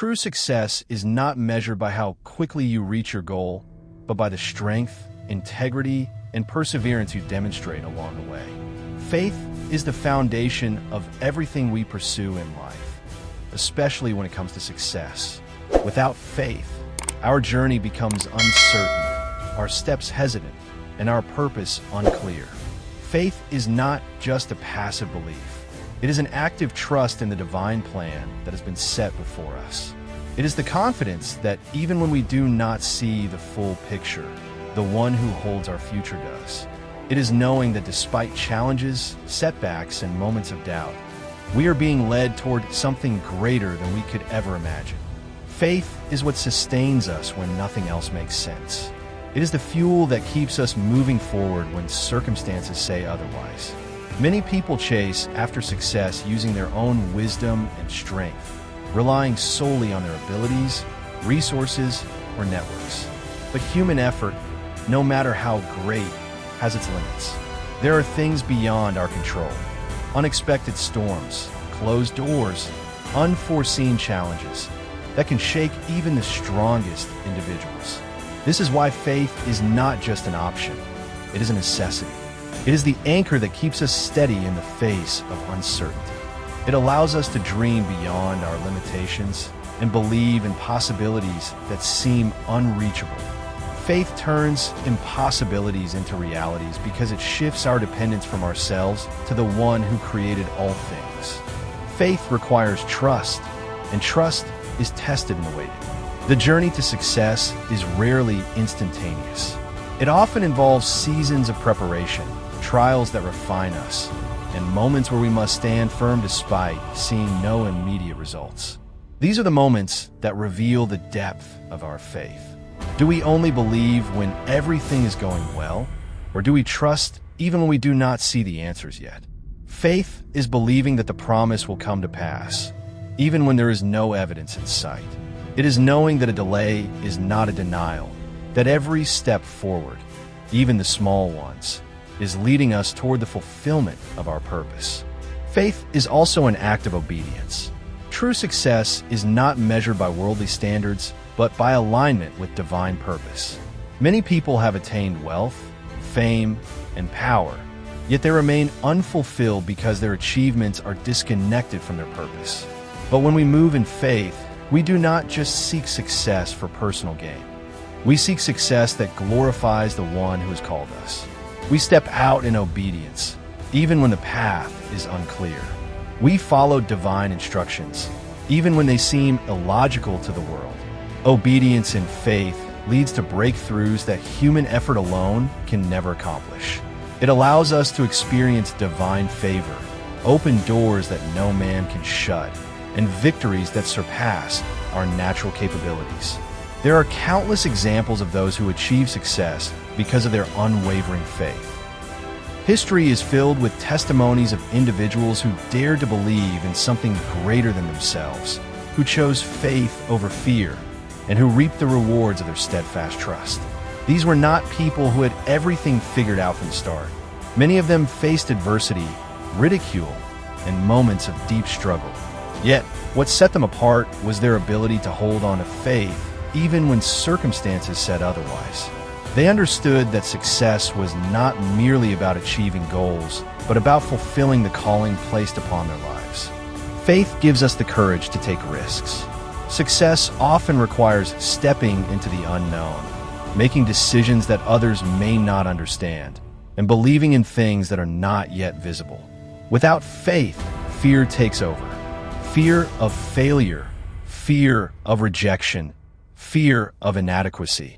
True success is not measured by how quickly you reach your goal, but by the strength, integrity, and perseverance you demonstrate along the way. Faith is the foundation of everything we pursue in life, especially when it comes to success. Without faith, our journey becomes uncertain, our steps hesitant, and our purpose unclear. Faith is not just a passive belief. It is an active trust in the divine plan that has been set before us. It is the confidence that even when we do not see the full picture, the one who holds our future does. It is knowing that despite challenges, setbacks, and moments of doubt, we are being led toward something greater than we could ever imagine. Faith is what sustains us when nothing else makes sense. It is the fuel that keeps us moving forward when circumstances say otherwise. Many people chase after success using their own wisdom and strength, relying solely on their abilities, resources, or networks. But human effort, no matter how great, has its limits. There are things beyond our control. Unexpected storms, closed doors, unforeseen challenges that can shake even the strongest individuals. This is why faith is not just an option, it is a necessity. It is the anchor that keeps us steady in the face of uncertainty. It allows us to dream beyond our limitations and believe in possibilities that seem unreachable. Faith turns impossibilities into realities because it shifts our dependence from ourselves to the one who created all things. Faith requires trust, and trust is tested in the waiting. The journey to success is rarely instantaneous. It often involves seasons of preparation, trials that refine us, and moments where we must stand firm despite seeing no immediate results. These are the moments that reveal the depth of our faith. Do we only believe when everything is going well, or do we trust even when we do not see the answers yet? Faith is believing that the promise will come to pass, even when there is no evidence in sight. It is knowing that a delay is not a denial, that every step forward, even the small ones, is leading us toward the fulfillment of our purpose. Faith is also an act of obedience. True success is not measured by worldly standards, but by alignment with divine purpose. Many people have attained wealth, fame, and power, yet they remain unfulfilled because their achievements are disconnected from their purpose. But when we move in faith, we do not just seek success for personal gain. We seek success that glorifies the one who has called us. We step out in obedience, even when the path is unclear. We follow divine instructions, even when they seem illogical to the world. Obedience in faith leads to breakthroughs that human effort alone can never accomplish. It allows us to experience divine favor, open doors that no man can shut, and victories that surpass our natural capabilities. There are countless examples of those who achieve success because of their unwavering faith. History is filled with testimonies of individuals who dared to believe in something greater than themselves, who chose faith over fear, and who reaped the rewards of their steadfast trust. These were not people who had everything figured out from the start. Many of them faced adversity, ridicule, and moments of deep struggle. Yet, what set them apart was their ability to hold on to faith even when circumstances said otherwise. They understood that success was not merely about achieving goals, but about fulfilling the calling placed upon their lives. Faith gives us the courage to take risks. Success often requires stepping into the unknown, making decisions that others may not understand, and believing in things that are not yet visible. Without faith, fear takes over. Fear of failure, fear of rejection, fear of inadequacy.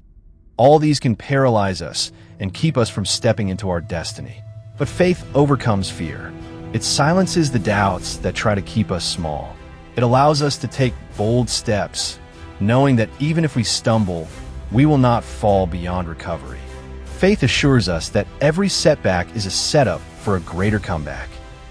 All these can paralyze us and keep us from stepping into our destiny. But faith overcomes fear. It silences the doubts that try to keep us small. It allows us to take bold steps, knowing that even if we stumble, we will not fall beyond recovery. Faith assures us that every setback is a setup for a greater comeback.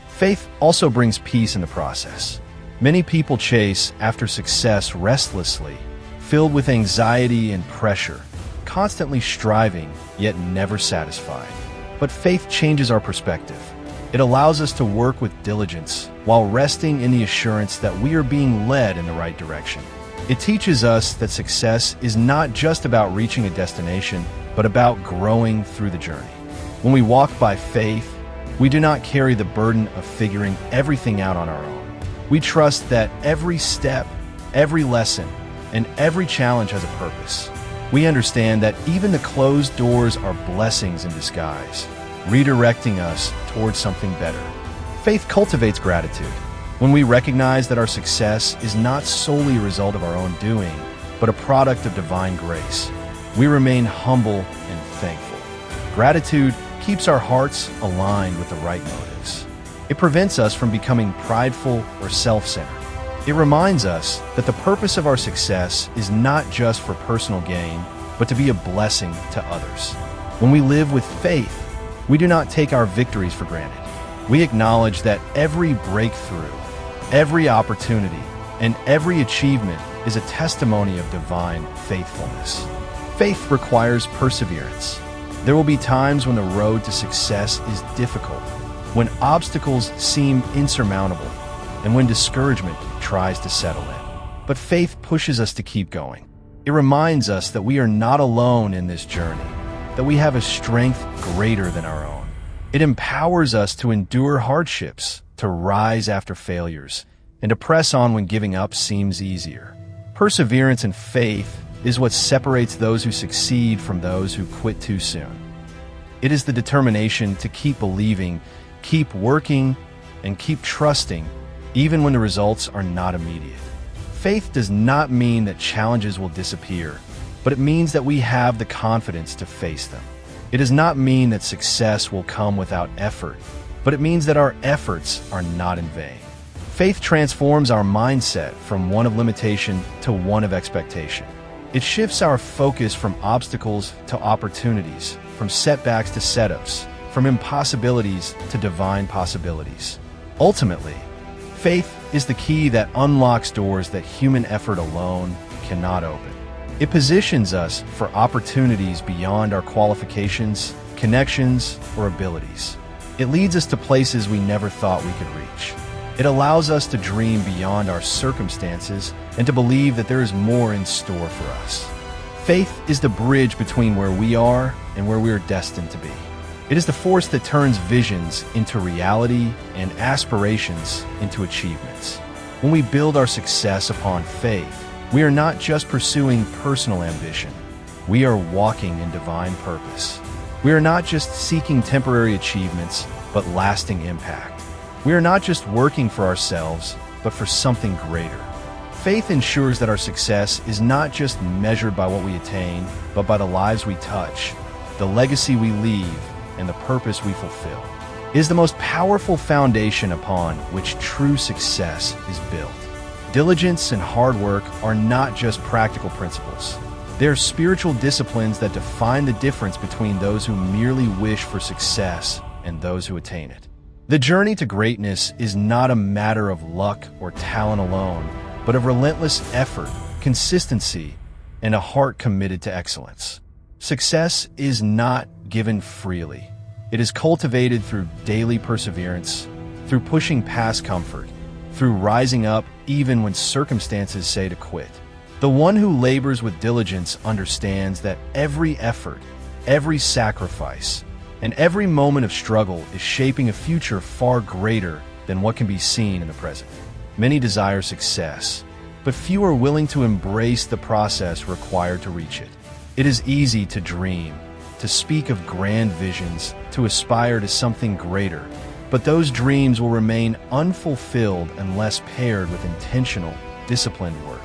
Faith also brings peace in the process. Many people chase after success restlessly, filled with anxiety and pressure, constantly striving, yet never satisfied. But faith changes our perspective. It allows us to work with diligence while resting in the assurance that we are being led in the right direction. It teaches us that success is not just about reaching a destination, but about growing through the journey. When we walk by faith, we do not carry the burden of figuring everything out on our own. We trust that every step, every lesson, and every challenge has a purpose. We understand that even the closed doors are blessings in disguise, redirecting us towards something better. Faith cultivates gratitude. When we recognize that our success is not solely a result of our own doing, but a product of divine grace, we remain humble and thankful. Gratitude keeps our hearts aligned with the right motives. It prevents us from becoming prideful or self-centered. It reminds us that the purpose of our success is not just for personal gain, but to be a blessing to others. When we live with faith, we do not take our victories for granted. We acknowledge that every breakthrough, every opportunity, and every achievement is a testimony of divine faithfulness. Faith requires perseverance. There will be times when the road to success is difficult, when obstacles seem insurmountable, and when discouragement tries to settle in. But faith pushes us to keep going. It reminds us that we are not alone in this journey, that we have a strength greater than our own. It empowers us to endure hardships, to rise after failures, and to press on when giving up seems easier. Perseverance and faith is what separates those who succeed from those who quit too soon. It is the determination to keep believing, keep working, and keep trusting, even when the results are not immediate. Faith does not mean that challenges will disappear, but it means that we have the confidence to face them. It does not mean that success will come without effort, but it means that our efforts are not in vain. Faith transforms our mindset from one of limitation to one of expectation. It shifts our focus from obstacles to opportunities, from setbacks to setups, from impossibilities to divine possibilities. Ultimately, faith is the key that unlocks doors that human effort alone cannot open. It positions us for opportunities beyond our qualifications, connections, or abilities. It leads us to places we never thought we could reach. It allows us to dream beyond our circumstances and to believe that there is more in store for us. Faith is the bridge between where we are and where we are destined to be. It is the force that turns visions into reality and aspirations into achievements. When we build our success upon faith, we are not just pursuing personal ambition. We are walking in divine purpose. We are not just seeking temporary achievements, but lasting impact. We are not just working for ourselves, but for something greater. Faith ensures that our success is not just measured by what we attain, but by the lives we touch, the legacy we leave, and the purpose we fulfill. It is the most powerful foundation upon which true success is built. Diligence and hard work are not just practical principles. They are spiritual disciplines that define the difference between those who merely wish for success and those who attain it. The journey to greatness is not a matter of luck or talent alone, but of relentless effort, consistency, and a heart committed to excellence. Success is not given freely. It is cultivated through daily perseverance, through pushing past comfort, through rising up even when circumstances say to quit. The one who labors with diligence understands that every effort, every sacrifice, and every moment of struggle is shaping a future far greater than what can be seen in the present. Many desire success, but few are willing to embrace the process required to reach it. It is easy to dream, to speak of grand visions, to aspire to something greater, but those dreams will remain unfulfilled unless paired with intentional, disciplined work.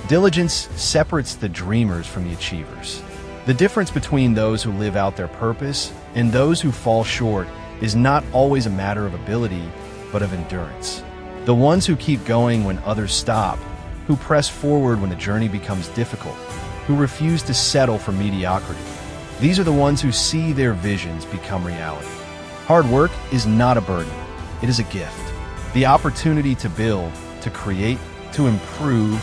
Diligence separates the dreamers from the achievers. The difference between those who live out their purpose and those who fall short is not always a matter of ability, but of endurance. The ones who keep going when others stop, who press forward when the journey becomes difficult, who refuse to settle for mediocrity. These are the ones who see their visions become reality. Hard work is not a burden, it is a gift. The opportunity to build, to create, to improve,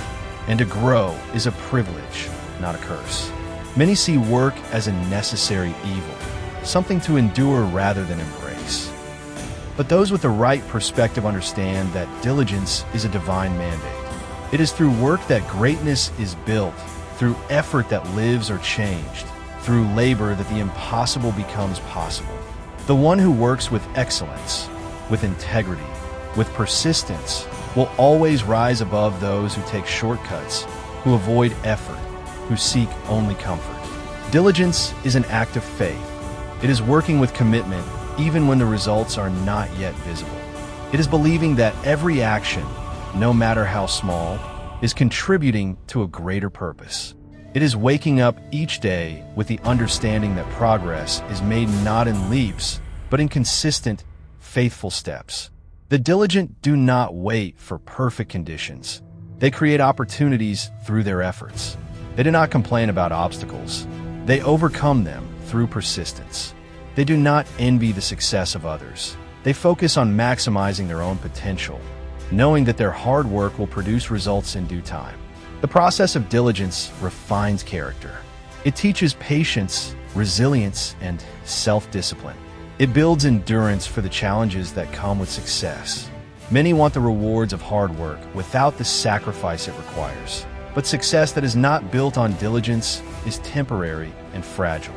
and to grow is a privilege, not a curse. Many see work as a necessary evil, something to endure rather than embrace. But those with the right perspective understand that diligence is a divine mandate. It is through work that greatness is built, through effort that lives are changed, through labor that the impossible becomes possible. The one who works with excellence, with integrity, with persistence, will always rise above those who take shortcuts, who avoid effort, who seek only comfort. Diligence is an act of faith. It is working with commitment even when the results are not yet visible. It is believing that every action, no matter how small, is contributing to a greater purpose. It is waking up each day with the understanding that progress is made not in leaps, but in consistent, faithful steps. The diligent do not wait for perfect conditions. They create opportunities through their efforts. They do not complain about obstacles. They overcome them through persistence. They do not envy the success of others. They focus on maximizing their own potential, knowing that their hard work will produce results in due time. The process of diligence refines character. It teaches patience, resilience, and self-discipline. It builds endurance for the challenges that come with success. Many want the rewards of hard work without the sacrifice it requires. But success that is not built on diligence is temporary and fragile.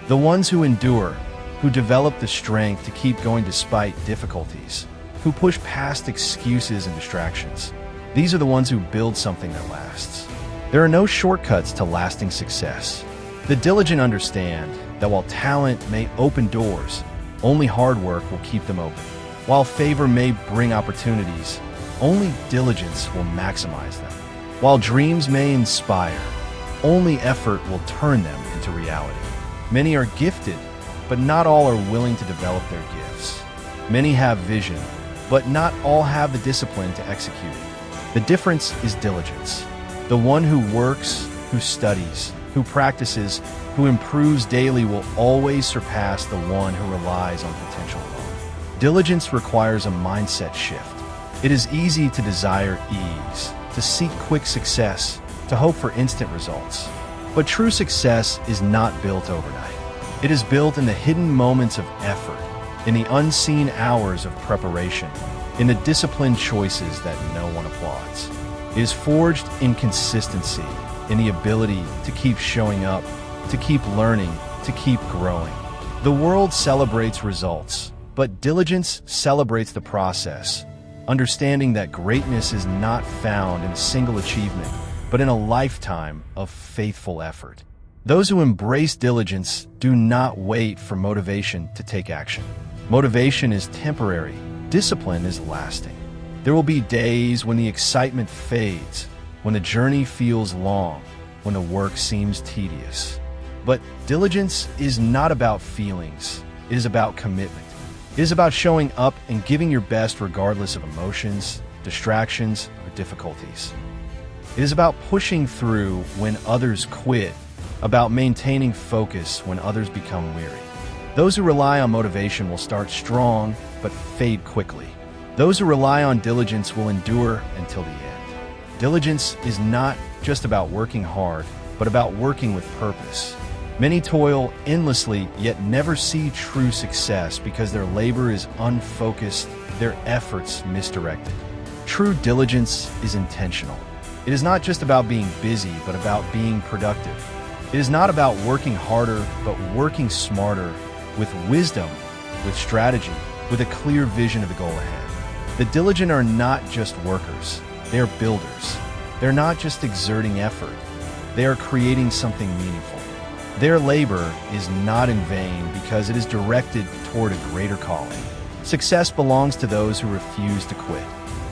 The ones who endure, who develop the strength to keep going despite difficulties, who push past excuses and distractions, these are the ones who build something that lasts. There are no shortcuts to lasting success. The diligent understand that while talent may open doors, only hard work will keep them open. While favor may bring opportunities, only diligence will maximize them. While dreams may inspire, only effort will turn them into reality. Many are gifted, but not all are willing to develop their gifts. Many have vision, but not all have the discipline to execute it. The difference is diligence. The one who works, who studies, who practices, who improves daily will always surpass the one who relies on potential alone. Diligence requires a mindset shift. It is easy to desire ease, to seek quick success, to hope for instant results. But true success is not built overnight. It is built in the hidden moments of effort, in the unseen hours of preparation, in the disciplined choices that no one applauds. It is forged in consistency, in the ability to keep showing up, to keep learning, to keep growing. The world celebrates results, but diligence celebrates the process, understanding that greatness is not found in a single achievement, but in a lifetime of faithful effort. Those who embrace diligence do not wait for motivation to take action. Motivation is temporary, discipline is lasting. There will be days when the excitement fades, when the journey feels long, when the work seems tedious. But diligence is not about feelings, it is about commitment. It is about showing up and giving your best regardless of emotions, distractions, or difficulties. It is about pushing through when others quit, about maintaining focus when others become weary. Those who rely on motivation will start strong, but fade quickly. Those who rely on diligence will endure until the end. Diligence is not just about working hard, but about working with purpose. Many toil endlessly, yet never see true success because their labor is unfocused, their efforts misdirected. True diligence is intentional. It is not just about being busy, but about being productive. It is not about working harder, but working smarter, with wisdom, with strategy, with a clear vision of the goal ahead. The diligent are not just workers, they are builders. They're not just exerting effort, they are creating something meaningful. Their labor is not in vain because it is directed toward a greater calling. Success belongs to those who refuse to quit.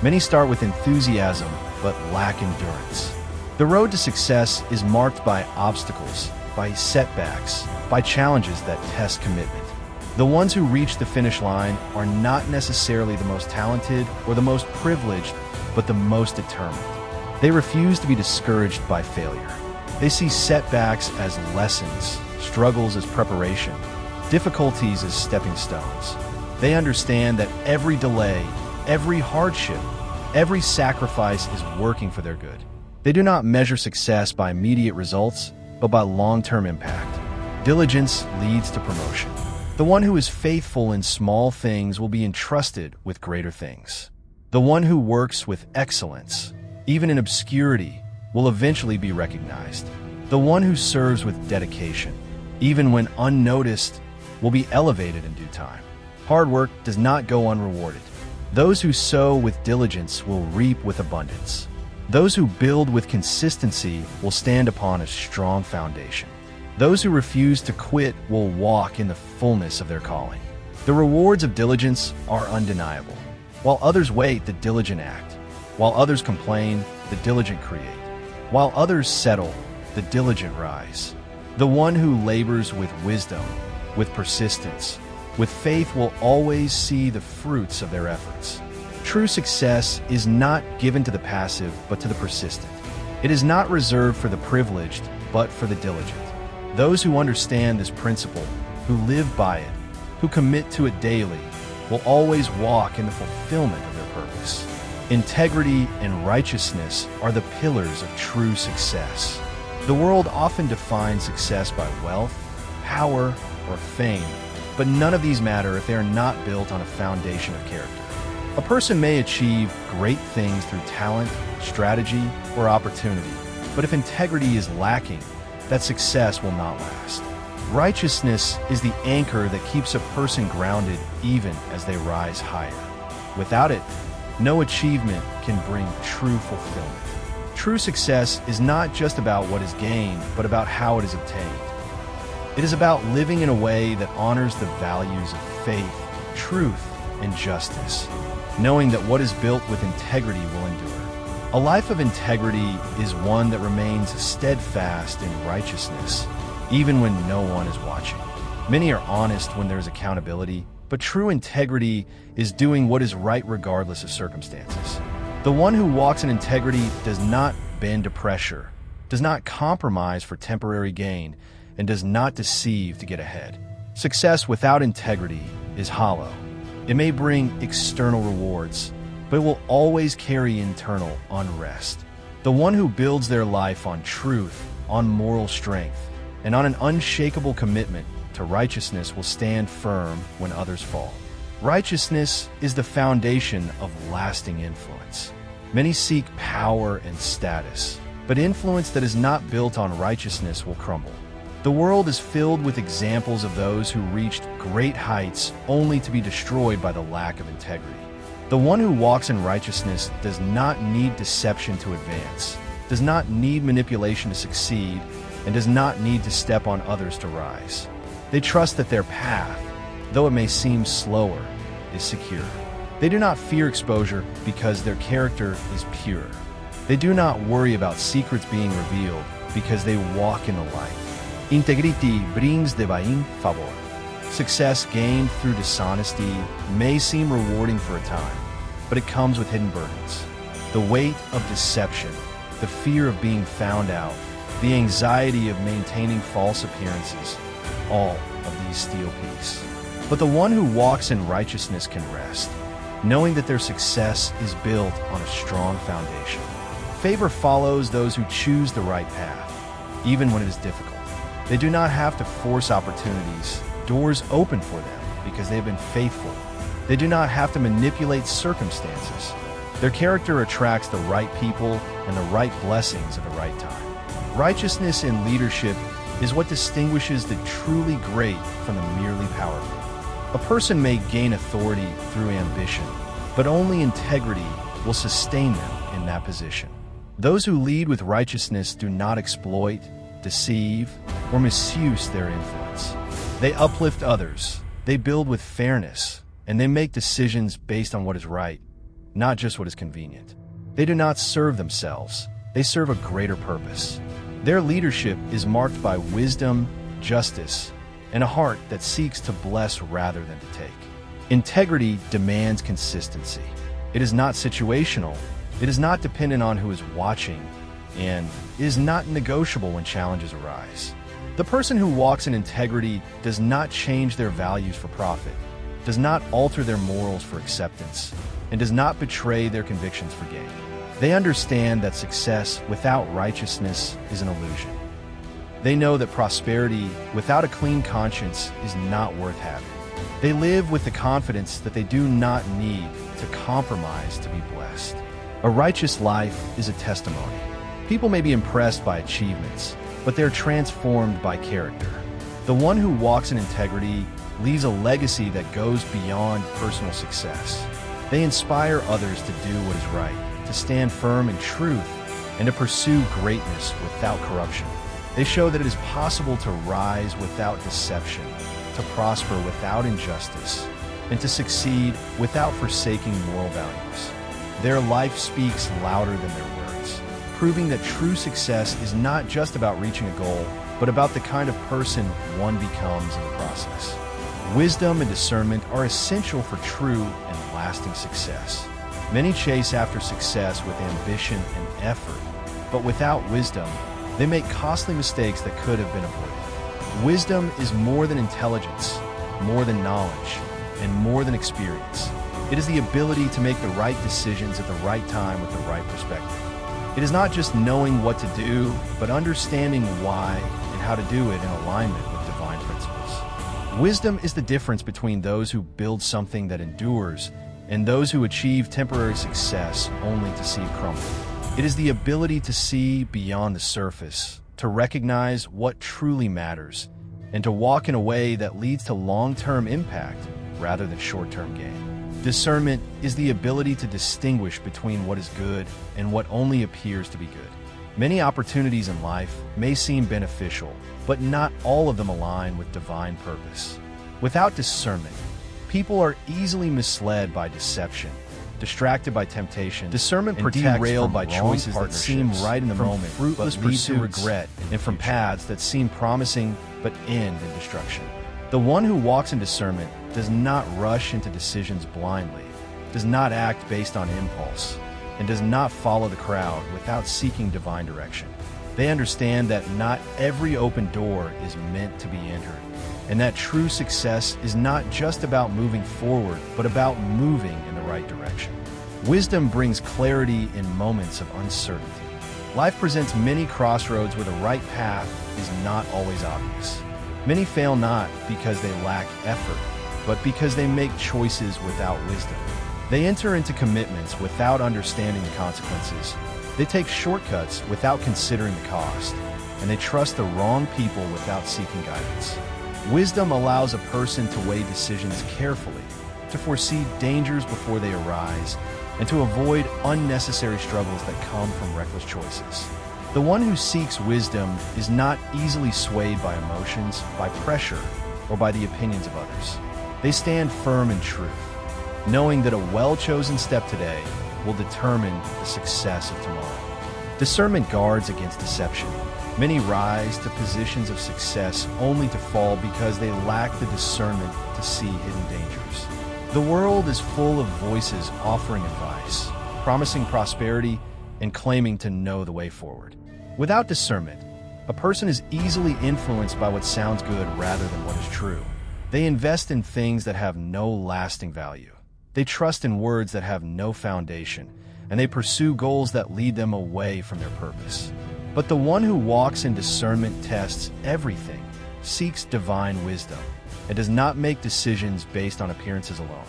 Many start with enthusiasm, but lack endurance. The road to success is marked by obstacles, by setbacks, by challenges that test commitment. The ones who reach the finish line are not necessarily the most talented or the most privileged, but the most determined. They refuse to be discouraged by failure. They see setbacks as lessons, struggles as preparation, difficulties as stepping stones. They understand that every delay, every hardship, every sacrifice is working for their good. They do not measure success by immediate results, but by long-term impact. Diligence leads to promotion. The one who is faithful in small things will be entrusted with greater things. The one who works with excellence even in obscurity, will eventually be recognized. The one who serves with dedication, even when unnoticed, will be elevated in due time. Hard work does not go unrewarded. Those who sow with diligence will reap with abundance. Those who build with consistency will stand upon a strong foundation. Those who refuse to quit will walk in the fullness of their calling. The rewards of diligence are undeniable. While others wait, the diligent act. While others complain, the diligent create. While others settle, the diligent rise. The one who labors with wisdom, with persistence, with faith will always see the fruits of their efforts. True success is not given to the passive, but to the persistent. It is not reserved for the privileged, but for the diligent. Those who understand this principle, who live by it, who commit to it daily, will always walk in the fulfillment of their purpose. Integrity and righteousness are the pillars of true success. The world often defines success by wealth, power, or fame, but none of these matter if they are not built on a foundation of character. A person may achieve great things through talent, strategy, or opportunity, but if integrity is lacking, that success will not last. Righteousness is the anchor that keeps a person grounded even as they rise higher. Without it, no achievement can bring true fulfillment. True success is not just about what is gained, but about how it is obtained. It is about living in a way that honors the values of faith, truth, and justice, knowing that what is built with integrity will endure. A life of integrity is one that remains steadfast in righteousness, even when no one is watching. Many are honest when there is accountability, but true integrity is doing what is right regardless of circumstances. The one who walks in integrity does not bend to pressure, does not compromise for temporary gain, and does not deceive to get ahead. Success without integrity is hollow. It may bring external rewards, but it will always carry internal unrest. The one who builds their life on truth, on moral strength, and on an unshakable commitment to righteousness will stand firm when others fall. Righteousness is the foundation of lasting influence. Many seek power and status, but influence that is not built on righteousness will crumble. The world is filled with examples of those who reached great heights only to be destroyed by the lack of integrity. The one who walks in righteousness does not need deception to advance, does not need manipulation to succeed, and does not need to step on others to rise. They trust that their path, though it may seem slower, is secure. They do not fear exposure because their character is pure. They do not worry about secrets being revealed because they walk in the light. Integrity brings divine favor. Success gained through dishonesty may seem rewarding for a time, but it comes with hidden burdens. The weight of deception, the fear of being found out, the anxiety of maintaining false appearances, all of these steal peace. But the one who walks in righteousness can rest, knowing that their success is built on a strong foundation. Favor follows those who choose the right path, even when it is difficult. They do not have to force opportunities. Doors open for them because they have been faithful. They do not have to manipulate circumstances. Their character attracts the right people and the right blessings at the right time. Righteousness in leadership is what distinguishes the truly great from the merely powerful. A person may gain authority through ambition, but only integrity will sustain them in that position. Those who lead with righteousness do not exploit, deceive, or misuse their influence. They uplift others, they build with fairness, and they make decisions based on what is right, not just what is convenient. They do not serve themselves, they serve a greater purpose. Their leadership is marked by wisdom, justice, and a heart that seeks to bless rather than to take. Integrity demands consistency. It is not situational, it is not dependent on who is watching, and is not negotiable when challenges arise. The person who walks in integrity does not change their values for profit, does not alter their morals for acceptance, and does not betray their convictions for gain. They understand that success without righteousness is an illusion. They know that prosperity without a clean conscience is not worth having. They live with the confidence that they do not need to compromise to be blessed. A righteous life is a testimony. People may be impressed by achievements, but they're transformed by character. The one who walks in integrity leaves a legacy that goes beyond personal success. They inspire others to do what is right, to stand firm in truth, and to pursue greatness without corruption. They show that it is possible to rise without deception, to prosper without injustice, and to succeed without forsaking moral values. Their life speaks louder than their words, proving that true success is not just about reaching a goal, but about the kind of person one becomes in the process. Wisdom and discernment are essential for true and lasting success. Many chase after success with ambition and effort, but without wisdom, they make costly mistakes that could have been avoided. Wisdom is more than intelligence, more than knowledge, and more than experience. It is the ability to make the right decisions at the right time with the right perspective. It is not just knowing what to do, but understanding why and how to do it in alignment with divine principles. Wisdom is the difference between those who build something that endures and those who achieve temporary success only to see it crumble. It is the ability to see beyond the surface, to recognize what truly matters, and to walk in a way that leads to long-term impact rather than short-term gain. Discernment is the ability to distinguish between what is good and what only appears to be good. Many opportunities in life may seem beneficial, but not all of them align with divine purpose. Without discernment, people are easily misled by deception, distracted by temptation, discernment and derailed by choices that seem right in the moment, fruitless pursuits, regret, and from paths that seem promising but end in destruction. The one who walks in discernment does not rush into decisions blindly, does not act based on impulse, and does not follow the crowd without seeking divine direction. They understand that not every open door is meant to be entered, and that true success is not just about moving forward, but about moving in the right direction. Wisdom brings clarity in moments of uncertainty. Life presents many crossroads where the right path is not always obvious. Many fail not because they lack effort, but because they make choices without wisdom. They enter into commitments without understanding the consequences. They take shortcuts without considering the cost, and they trust the wrong people without seeking guidance. Wisdom allows a person to weigh decisions carefully, to foresee dangers before they arise, and to avoid unnecessary struggles that come from reckless choices. The one who seeks wisdom is not easily swayed by emotions, by pressure, or by the opinions of others. They stand firm in truth, knowing that a well-chosen step today will determine the success of tomorrow. Discernment guards against deception. Many rise to positions of success only to fall because they lack the discernment to see hidden dangers. The world is full of voices offering advice, promising prosperity, and claiming to know the way forward. Without discernment, a person is easily influenced by what sounds good rather than what is true. They invest in things that have no lasting value. They trust in words that have no foundation, and they pursue goals that lead them away from their purpose. But the one who walks in discernment tests everything, seeks divine wisdom, and does not make decisions based on appearances alone.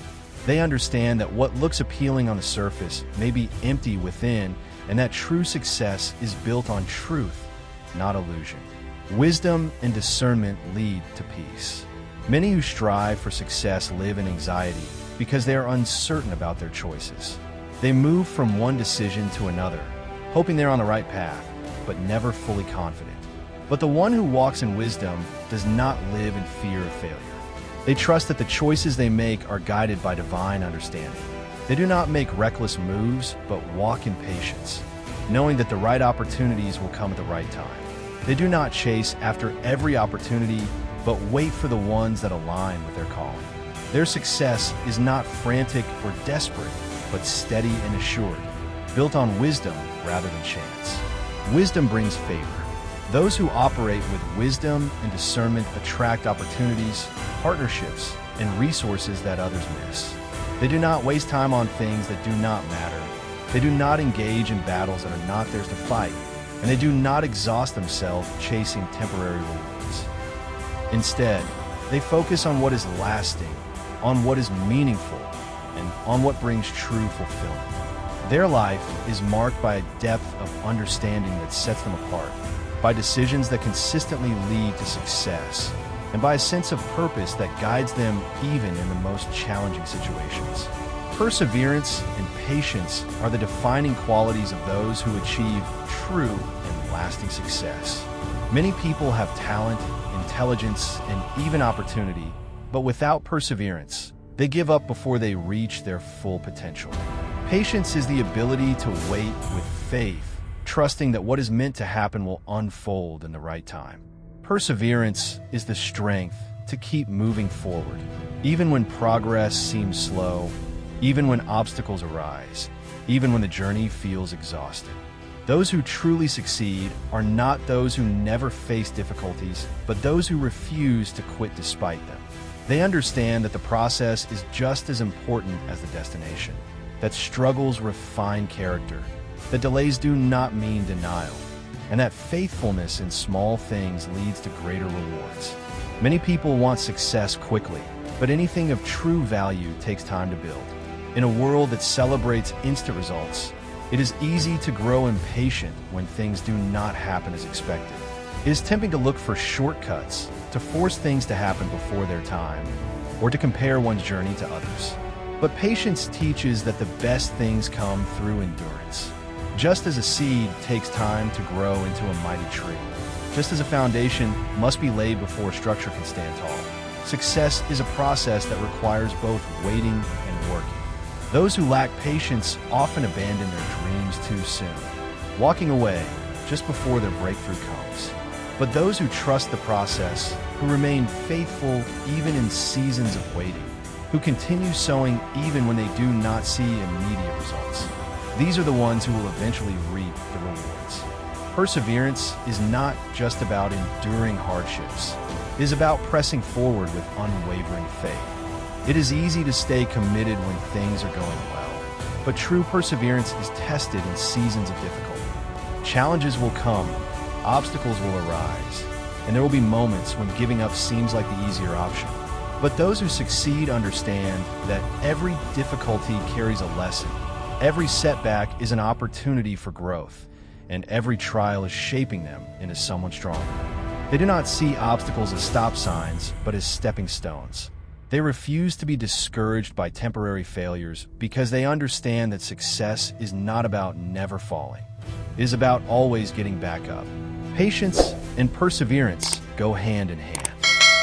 They understand that what looks appealing on the surface may be empty within, and that true success is built on truth, not illusion. Wisdom and discernment lead to peace. Many who strive for success live in anxiety because they are uncertain about their choices. They move from one decision to another, hoping they're on the right path, but never fully confident. But the one who walks in wisdom does not live in fear of failure. They trust that the choices they make are guided by divine understanding. They do not make reckless moves, but walk in patience, knowing that the right opportunities will come at the right time. They do not chase after every opportunity, but wait for the ones that align with their calling. Their success is not frantic or desperate, but steady and assured, built on wisdom rather than chance. Wisdom brings favor. Those who operate with wisdom and discernment attract opportunities, partnerships, and resources that others miss. They do not waste time on things that do not matter. They do not engage in battles that are not theirs to fight, and they do not exhaust themselves chasing temporary rewards. Instead, they focus on what is lasting, on what is meaningful, and on what brings true fulfillment. Their life is marked by a depth of understanding that sets them apart, by decisions that consistently lead to success, and by a sense of purpose that guides them even in the most challenging situations. Perseverance and patience are the defining qualities of those who achieve true and lasting success. Many people have talent, intelligence, and even opportunity, but without perseverance, they give up before they reach their full potential. Patience is the ability to wait with faith, trusting that what is meant to happen will unfold in the right time. Perseverance is the strength to keep moving forward, even when progress seems slow, even when obstacles arise, even when the journey feels exhausting. Those who truly succeed are not those who never face difficulties, but those who refuse to quit despite them. They understand that the process is just as important as the destination, that struggles refine character, that delays do not mean denial, and that faithfulness in small things leads to greater rewards. Many people want success quickly, but anything of true value takes time to build. In a world that celebrates instant results, it is easy to grow impatient when things do not happen as expected. It is tempting to look for shortcuts, to force things to happen before their time, or to compare one's journey to others. But patience teaches that the best things come through endurance. Just as a seed takes time to grow into a mighty tree, just as a foundation must be laid before a structure can stand tall, success is a process that requires both waiting and working. Those who lack patience often abandon their dreams too soon, walking away just before their breakthrough comes. But those who trust the process, who remain faithful even in seasons of waiting, who continue sowing even when they do not see immediate results, these are the ones who will eventually reap the rewards. Perseverance is not just about enduring hardships. It is about pressing forward with unwavering faith. It is easy to stay committed when things are going well, but true perseverance is tested in seasons of difficulty. Challenges will come, obstacles will arise, and there will be moments when giving up seems like the easier option. But those who succeed understand that every difficulty carries a lesson, every setback is an opportunity for growth, and every trial is shaping them into someone stronger. They do not see obstacles as stop signs, but as stepping stones. They refuse to be discouraged by temporary failures because they understand that success is not about never falling. It is about always getting back up. Patience and perseverance go hand in hand.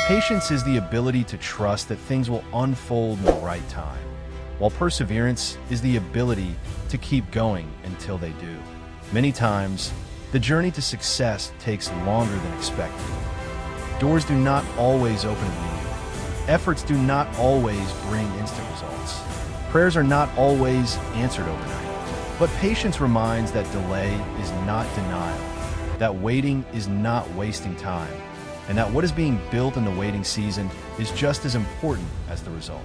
Patience is the ability to trust that things will unfold in the right time, while perseverance is the ability to keep going until they do. Many times, the journey to success takes longer than expected. Doors do not always open immediately. Efforts do not always bring instant results. Prayers are not always answered overnight. But patience reminds that delay is not denial, that waiting is not wasting time, and that what is being built in the waiting season is just as important as the result.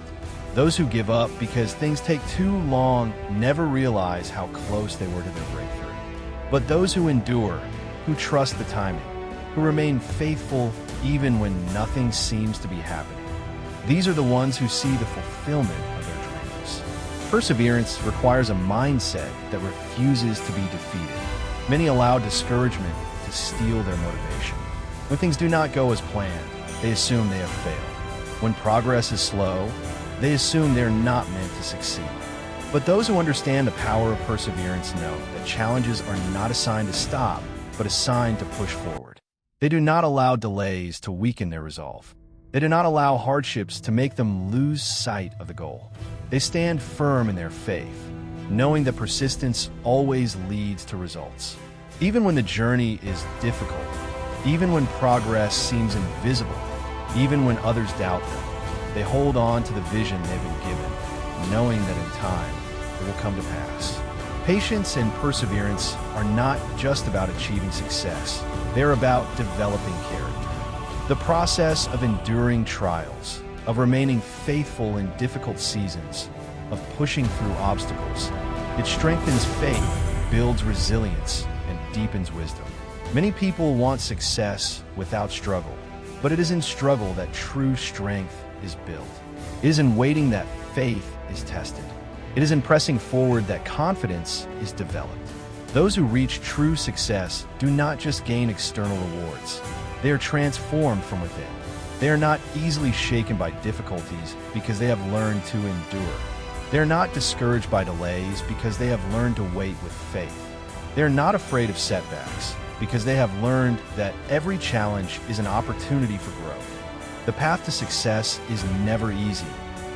Those who give up because things take too long never realize how close they were to their breakthrough. But those who endure, who trust the timing, who remain faithful even when nothing seems to be happening, these are the ones who see the fulfillment of their dreams. Perseverance requires a mindset that refuses to be defeated. Many allow discouragement to steal their motivation. When things do not go as planned, they assume they have failed. When progress is slow, they assume they're not meant to succeed. But those who understand the power of perseverance know that challenges are not a sign to stop, but a sign to push forward. They do not allow delays to weaken their resolve. They do not allow hardships to make them lose sight of the goal. They stand firm in their faith, knowing that persistence always leads to results. Even when the journey is difficult, even when progress seems invisible, even when others doubt them, they hold on to the vision they've been given, knowing that in time it will come to pass. Patience and perseverance are not just about achieving success. They're about developing character. The process of enduring trials, of remaining faithful in difficult seasons, of pushing through obstacles, it strengthens faith, builds resilience, and deepens wisdom. Many people want success without struggle, but it is in struggle that true strength is built. It is in waiting that faith is tested. It is in pressing forward that confidence is developed. Those who reach true success do not just gain external rewards. They are transformed from within. They are not easily shaken by difficulties because they have learned to endure. They are not discouraged by delays because they have learned to wait with faith. They are not afraid of setbacks because they have learned that every challenge is an opportunity for growth. The path to success is never easy,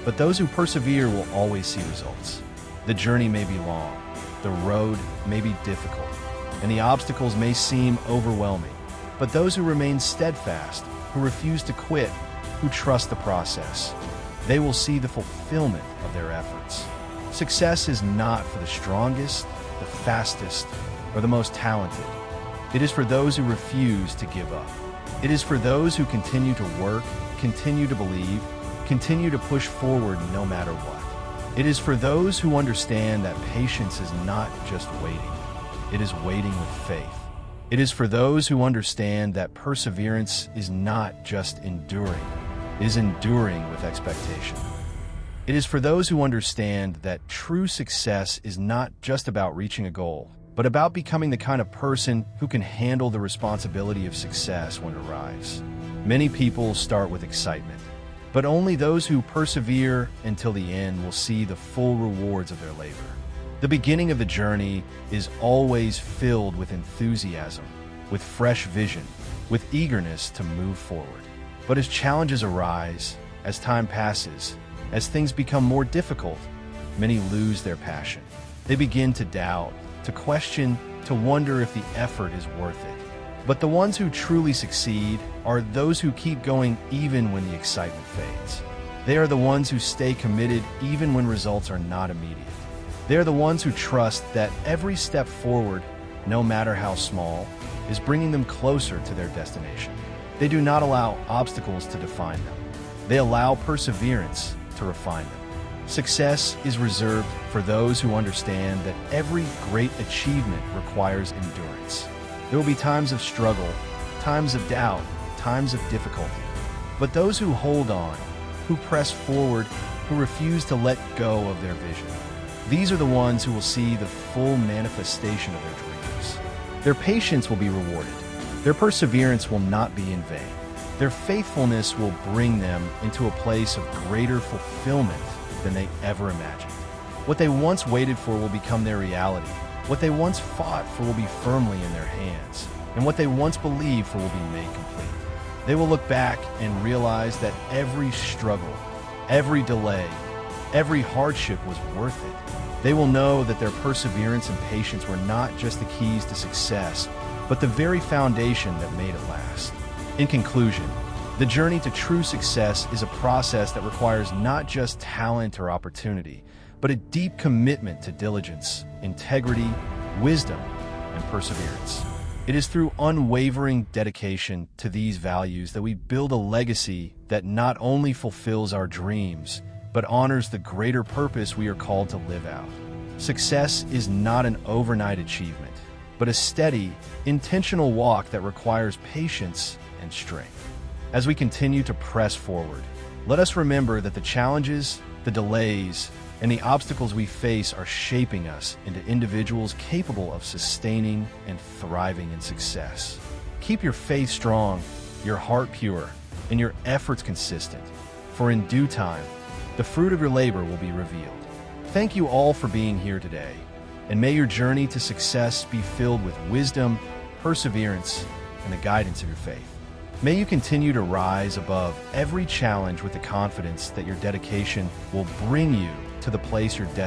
but those who persevere will always see results. The journey may be long, the road may be difficult, and the obstacles may seem overwhelming, but those who remain steadfast, who refuse to quit, who trust the process, they will see the fulfillment of their efforts. Success is not for the strongest, the fastest, or the most talented. It is for those who refuse to give up. It is for those who continue to work, continue to believe, continue to push forward no matter what. It is for those who understand that patience is not just waiting. It is waiting with faith. It is for those who understand that perseverance is not just enduring. It is enduring with expectation. It is for those who understand that true success is not just about reaching a goal, but about becoming the kind of person who can handle the responsibility of success when it arrives. Many people start with excitement, but only those who persevere until the end will see the full rewards of their labor. The beginning of the journey is always filled with enthusiasm, with fresh vision, with eagerness to move forward. But as challenges arise, as time passes, as things become more difficult, many lose their passion. They begin to doubt, to question, to wonder if the effort is worth it. But the ones who truly succeed are those who keep going even when the excitement fades. They are the ones who stay committed even when results are not immediate. They are the ones who trust that every step forward, no matter how small, is bringing them closer to their destination. They do not allow obstacles to define them. They allow perseverance to refine them. Success is reserved for those who understand that every great achievement requires endurance. There will be times of struggle, times of doubt, times of difficulty. But those who hold on, who press forward, who refuse to let go of their vision, these are the ones who will see the full manifestation of their dreams. Their patience will be rewarded. Their perseverance will not be in vain. Their faithfulness will bring them into a place of greater fulfillment than they ever imagined. What they once waited for will become their reality. What they once fought for will be firmly in their hands, and what they once believed for will be made complete. They will look back and realize that every struggle, every delay, every hardship was worth it. They will know that their perseverance and patience were not just the keys to success, but the very foundation that made it last. In conclusion, the journey to true success is a process that requires not just talent or opportunity, but a deep commitment to diligence, integrity, wisdom, and perseverance. It is through unwavering dedication to these values that we build a legacy that not only fulfills our dreams, but honors the greater purpose we are called to live out. Success is not an overnight achievement, but a steady, intentional walk that requires patience and strength. As we continue to press forward, let us remember that the challenges, the delays, and the obstacles we face are shaping us into individuals capable of sustaining and thriving in success. Keep your faith strong, your heart pure, and your efforts consistent, for in due time, the fruit of your labor will be revealed. Thank you all for being here today, and may your journey to success be filled with wisdom, perseverance, and the guidance of your faith. May you continue to rise above every challenge with the confidence that your dedication will bring you to the place you're destined.